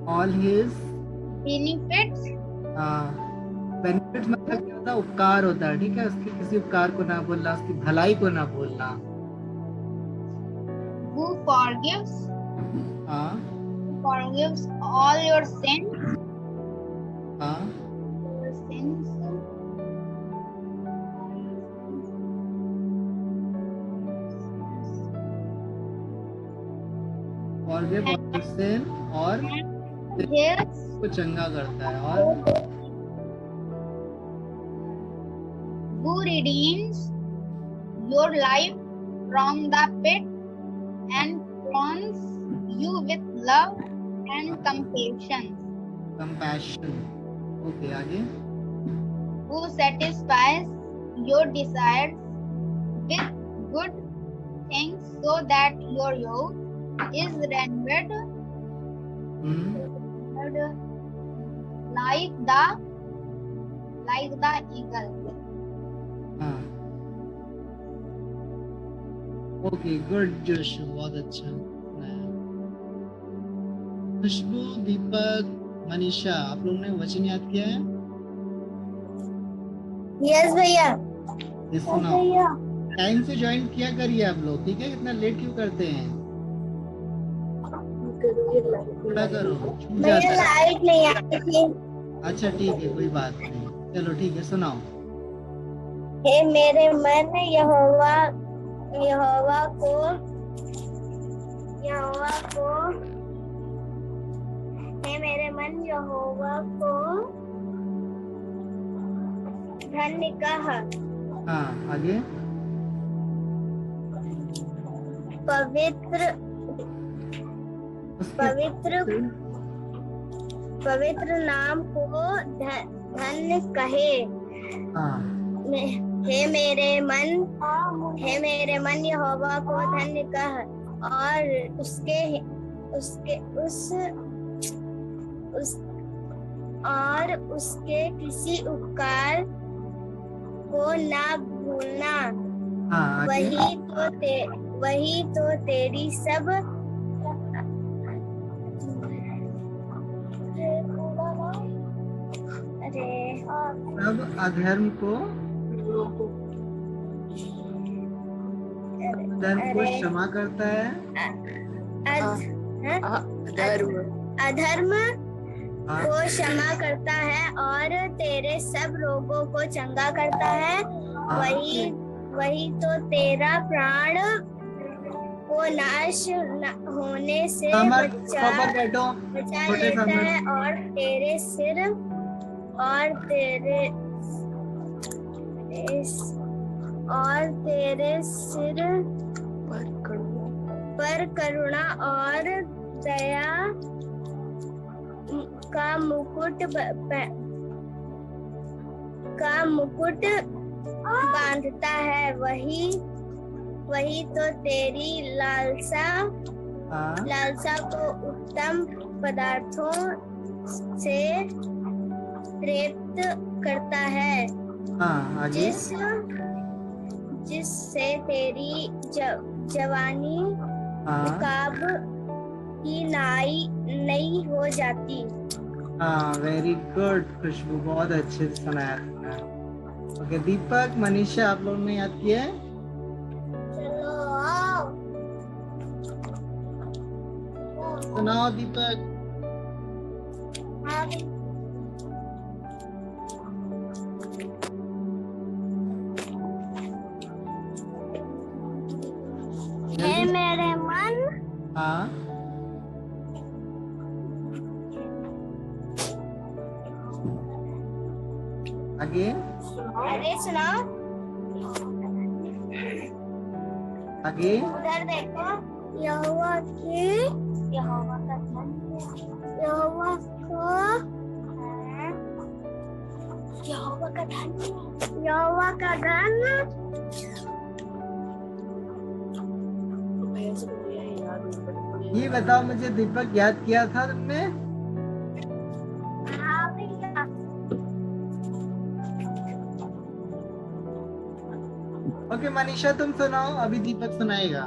all his, benefits. हाँ, benefits मतलब क्या होता है, उपकार होता है, ठीक है, उसके किसी उपकार को ना भूलना, उसकी भलाई को ना भूलना। Who forgives हाँ, all your sins. हाँ, और वे बहुत sin और Yes, को चंगा करता है, और who redeems your life from the pit and crowns you with love and compassion. compassion, okay, आगे, Who satisfies your desires with good things so that your youth is renewed like the eagle. हाँ, okay, good जोशु, बहुत अच्छा सुनाया। खुशबू, दीपक, मनीषा, आप लोगों ने वचन याद किया है? यस भैया। ये सुनाओ, टाइम से ज्वाइन किया करिए आप लोग, ठीक है, इतना लेट क्यों करते हैं, थोड़ा करो, छूट भैया जाता है। लाइट नहीं आई थी। अच्छा ठीक है, कोई बात नहीं, चलो ठीक है, सुनाओ। हे मेरे मन यहोवा को हे मेरे मन यहोवा को धन्य कह। हाँ, आगे, पवित्र नाम को धन्य कहे। हाँ, हे मेरे मन यहोवा को धन्य कह और उसके किसी उपकार को ना भूलना। हाँ, आगे, वही तो तेरी सब सब अधर्म को क्षमा करता है, अधर्म को क्षमा करता है और तेरे सब रोगों को चंगा करता है। वही तो तेरा प्राण को नाश होने से बचा लेता है और तेरे सिर पर करुणा और दया का मुकुट बांधता है। वही तो तेरी लालसा हाँ को उत्तम पदार्थों से तृप्त करता है, हाँ, आगे। जिससे तेरी जवानी हाँ नकाब की नई हो जाती। हाँ, वेरी गुड खुशबू, बहुत अच्छे से सुनाया तुमने। ओके दीपक, मनीषा, आप लोगों ने याद किया है? चलो आओ। सुनाओ दीपक। हे जल्दी। मेरे मन, हाँ आगे। अरे सुनाओ, आगे। उधर देखो। यहोवा की यहोवा का यहोवा को यहोवा का धन यहोवा का धन ये बताओ मुझे दीपक, याद किया था तुमने? ओके मनीषा तुम सुनाओ, अभी दीपक सुनाएगा।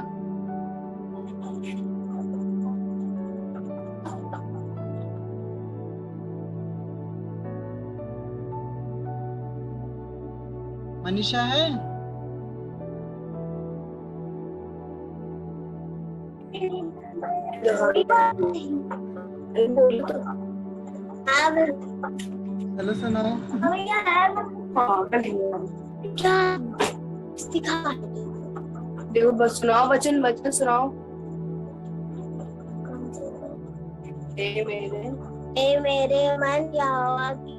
मनीषा है? चलो सुनाओ। क्या दिखा देखो बस सुनाओ, वचन वचन सुनाओ। ए मेरे मन यहोवा की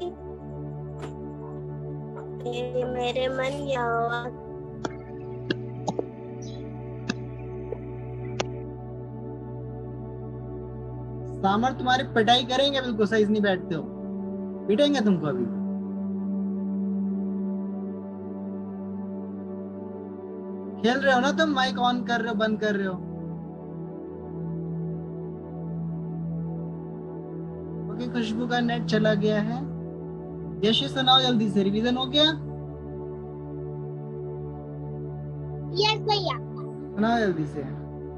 ए मेरे मन यहोवा सामर तुम्हारी पिटाई करेंगे, बिल्कुल सही नहीं बैठते हो, पीटेंगे तुमको अभी। खेल रहे हो ना तुम, माइक ऑन कर रहे हो, बंद कर रहे हो। ओके खुशबू का नेट चला गया है। यशी सुनाओ जल्दी से, रिवीजन हो गया? यस भैया। सुनाओ जल्दी से।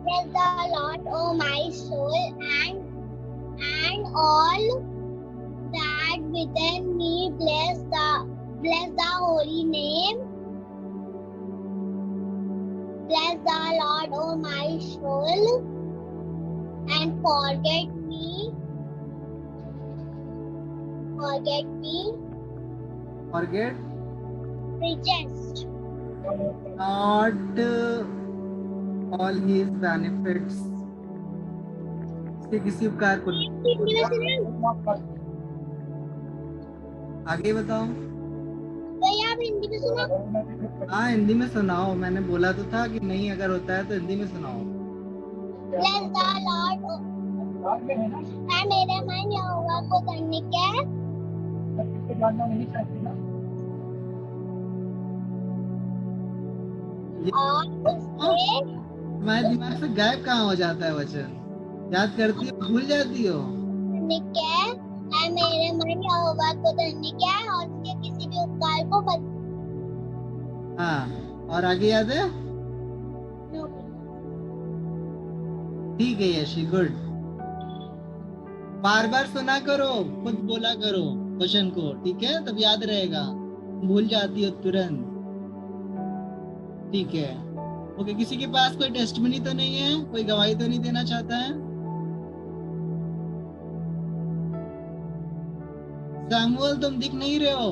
Bless the Lord, O my soul, and all that within me. Bless the holy name. Bless the Lord, O my soul, and forget me. Forget Reject not all his benefits, उसके किसी उपकार को। आगे बताओ। भैया आप हिंदी में सुनाओ। हाँ हिंदी में सुनाओ, मैंने बोला तो था कि नहीं, अगर होता है तो हिंदी में सुनाओ। Bless the Lord, मेरे मन यहोवा को धन्य है। और उसके तुम्हारे दिमाग से गायब कहाँ हो जाता है वचन? याद करती हो, भूल जाती हो। धन्य है मेरे मन यहोवा को धन्य है और उसके किसी भी उपकार को हाँ और आगे याद है? ठीक है यशी, गुड। बार बार सुना करो, खुद बोला करो क्वेश्चन को, ठीक है? तब याद रहेगा, भूल जाती हो तुरंत। ठीक है ओके। किसी के पास कोई टेस्टमनी तो नहीं है? कोई गवाही तो नहीं देना चाहता है? सैमुअल तुम दिख नहीं रहे हो।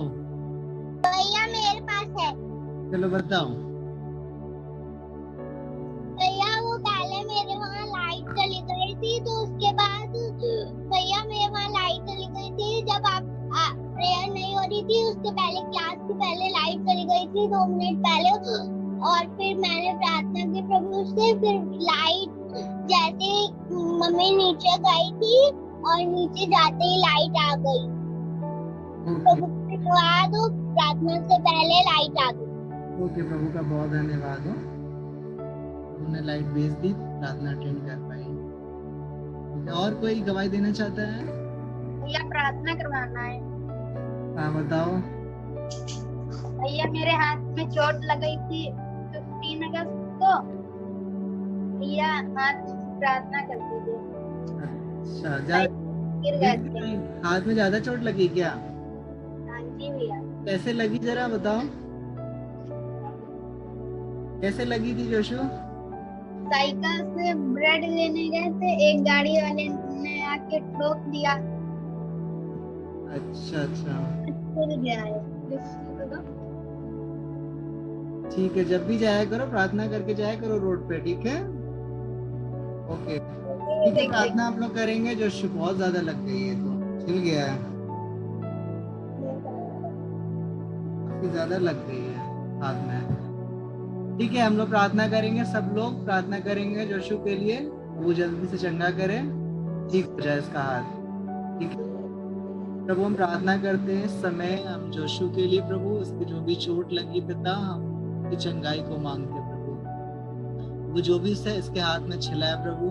भैया मेरे पास है। चलो बताओ। भैया वो पहले मेरे वहाँ लाइट चली गई थी, तो उसके बाद भैया मेरे वहाँ लाइट चली गई थी जब आप प्रेयर नहीं हो रही थी, उसके पहले क्लास के पहले लाइट चली गई थी 2 मिनट पहले, और फिर मैंने प्रार्थना की प्रभु से, फिर लाइट जैसे मम्मी नीचे गई थी और नीचे जाते ही लाइट आ गई। प्रभु के बाद प्रार्थना से पहले लाइट आ गई। ओके प्रभु का बहुत धन्यवाद हो। उन्होंने लाइट भेज दी, प्रार्थना अटेंड कर पाई। और कोई गवाही देना चाहता है? भैया प्रार्थना करवाना है। हाँ बताओ। भैया मेरे हाथ में चोट लगी थी 15 अगस्त को। भैया हाथ में प्रार्थना कर दीजिए। अच्छा, गिर गए थे। हाथ में ज्यादा चोट लगी क्या? हाँ जी भैया। कैसे लगी जरा बताओ, कैसे लगी थी जोशु? साइकिल से ब्रेड लेने गए थे, एक गाड़ी वाले ने आके ठोक दिया। अच्छा अच्छा, गिर गया है। ठीक है, जब भी जाया करो प्रार्थना करके जाया करो रोड पे, ठीक है? ओके, ठीक है, प्रार्थना आप लोग करेंगे। जोशु बहुत ज्यादा लग गई है, तो छिल गया है, काफी ज्यादा लग गई है हाथ में। ठीक है, हम लोग प्रार्थना करेंगे, सब लोग प्रार्थना करेंगे जोशु के लिए, वो जल्दी से चंगा करे, ठीक हो जाए इसका हाथ। ठीक है प्रभु, हम प्रार्थना करते हैं इस समय हम जोशु के लिए प्रभु, उसकी जो भी चोट लगी पिता, हम उसकी चंगाई को मांगते हैं प्रभु। वो जो भी से इसके हाथ में छिला है प्रभु,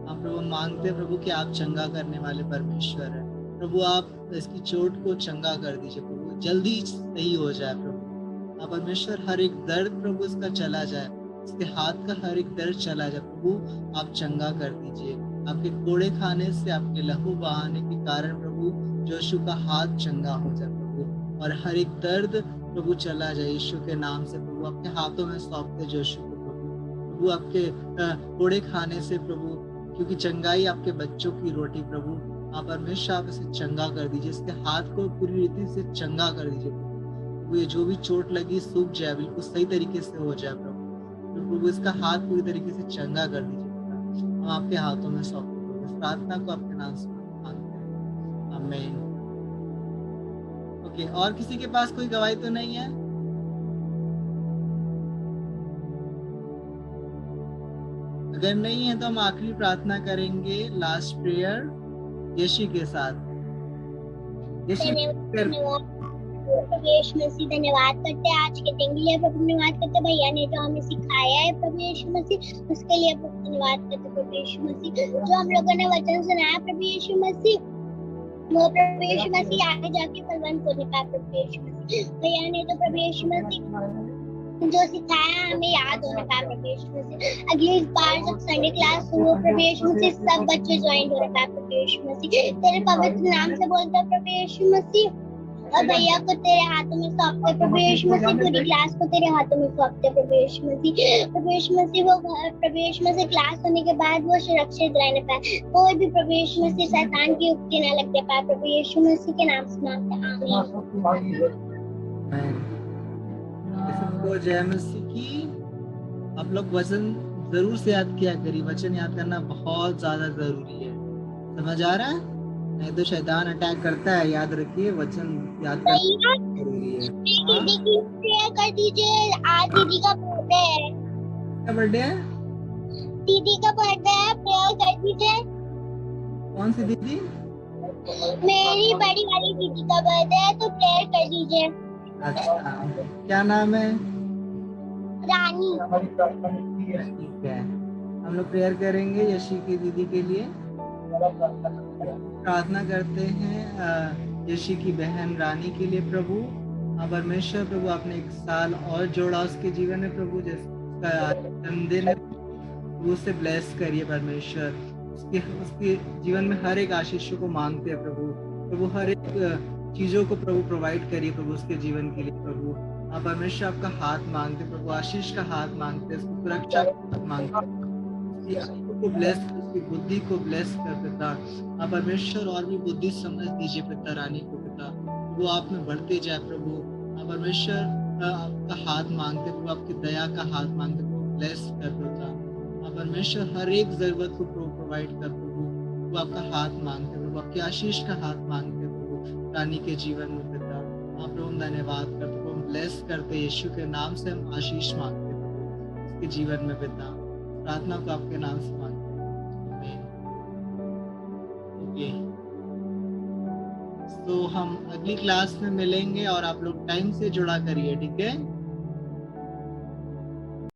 हम प्रभु मांगते हैं प्रभु कि आप चंगा करने वाले परमेश्वर है प्रभु। आप इसकी चोट को चंगा कर दीजिए प्रभु, जल्दी सही हो जाए प्रभु। आप परमेश्वर हर एक दर्द प्रभु इसका चला जाए, इसके हाथ का हर एक दर्द चला जाए प्रभु, आप चंगा कर दीजिए। आपके कोड़े खाने से, आपके लहू बहाने के कारण प्रभु जोशु का हाथ चंगा हो जाए प्रभु, और हर एक दर्द प्रभु चला जाए यीशु के नाम से प्रभु। आपके हाथों में सौंपते जोशु को प्रभु, प्रभु आपके कोड़े खाने से प्रभु, क्योंकि चंगाई आपके बच्चों की रोटी प्रभु। आप परमेश्वर आप इसे चंगा कर दीजिए, इसके हाथ को पूरी रीति से चंगा कर दीजिए प्रभु। ये जो भी चोट लगी सूख जाए, बिल्कुल सही तरीके से हो जाए प्रभु। प्रभु इसका हाथ पूरी तरीके से चंगा कर दीजिए पिता, हम आपके हाथों में सौंपते हैं। इस प्रार्थना को आपके नाम से मांगते हैं, आमीन। ओके, और किसी के पास कोई गवाही तो नहीं है? अगर नहीं है तो हम आखिरी प्रार्थना करेंगे, लास्ट प्रेयर यीशु के साथ। प्रभु यीशु मसीह धन्यवाद करते हैं आज के दिन के लिए प्रभु, धन्यवाद करते हैं भैया ने जो हमें सिखाया है प्रभु यीशु मसीह, उसके लिए धन्यवाद करते हैं प्रभु यीशु मसीह। जो हम लोगों ने वचन सुनाया प्रभु यीशु मसीह, वो प्रभु यीशु मसीह आगे जाके फलवंत होने पाए प्रभु यीशु मसीह। भैया ने तो प्रभु यीशु मसीह जो सिखाया हमें याद होने पाए प्रभु यीशु मसीह। अगली बार जब संडे क्लास हो प्रभु यीशु मसीह सब बच्चे ज्वाइन होने पाए प्रभु यीशु मसीह। तेरे पवित्र नाम से बोलते हैं प्रभु यीशु मसीह, और भैया को तेरे हाथों में सौंपते प्रभु यीशु मसीह, पूरी क्लास को तेरे हाथों में सौंपते प्रभु यीशु मसीह। प्रभु यीशु मसीह वो प्रभु यीशु मसीह क्लास होने के बाद वो सुरक्षित रहने पाए, कोई भी प्रभु यीशु मसीह शैतान की युक्ति न लगने पाए प्रभु यीशु मसीह के नाम से मांगते हैं, आमीन। सबको जय मसीह की। आप लोग वचन जरूर से याद किया करिए, वचन याद करना बहुत ज्यादा जरूरी है, समझ आ रहा है? नहीं तो शैतान अटैक करता है, याद रखिए वचन याद करना जरूरी है। दीदी की प्रेयर कर दीजिए, आज दीदी का बर्थडे है। क्या बर्थडे है? दीदी का बर्थडे है, प्रेयर कर दीजिए। कौन सी दीदी? मेरी बड़ी वाली दीदी का बर्थडे है, तो प्रेयर कर दीजिए। अच्छा, क्या नाम है? रानी। ठीक है, हम लोग प्रेयर करेंगे यशी की दीदी के लिए। प्रार्थना करते हैं यशी की बहन रानी के लिए प्रभु। परमेश्वर प्रभु आपने एक साल और जोड़ा उसके जीवन में प्रभु, जिसका जन्मदिन है वो उसे ब्लेस करिए परमेश्वर। उसके जीवन में हर एक आशीषों को मांगते हैं प्रभु, हर एक चीजों को प्रभु प्रोवाइड करिए प्रभु उसके जीवन के लिए प्रभु। आप परमेश्वर आपका हाथ मांगते प्रभु, आशीष का हाथ मांगते, उसकी सुरक्षा का हाथ मांगते, उसकी आंखों को ब्लेस, उसकी बुद्धि को ब्लेस कर पिता। आप परमेश्वर और भी बुद्धि समझ दीजिए पिता रानी को पिता, वो आप में बढ़ते जाए प्रभु। आप परमेश्वर आपका हाथ मांगते प्रभु, आपकी दया का हाथ मांगते प्रभु, ब्लेस कर पिता। आप परमेश्वर हर एक जरूरत को प्रोवाइड कर प्रभु, वो आपका हाथ मांगते प्रभु, आपके आशीष का हाथ मांगते प्रभु रानी के जीवन में पिता। आप प्रभु धन्यवाद करते प्रभु, ब्लेस करते यीशु के नाम से हम आशीष मांगते प्रभु उसके जीवन में पिता। प्रार्थना को आपके नाम से मांगते हैं, ओके। तो हम अगली क्लास में मिलेंगे और आप लोग टाइम से जुड़ा करिए, ठीक है?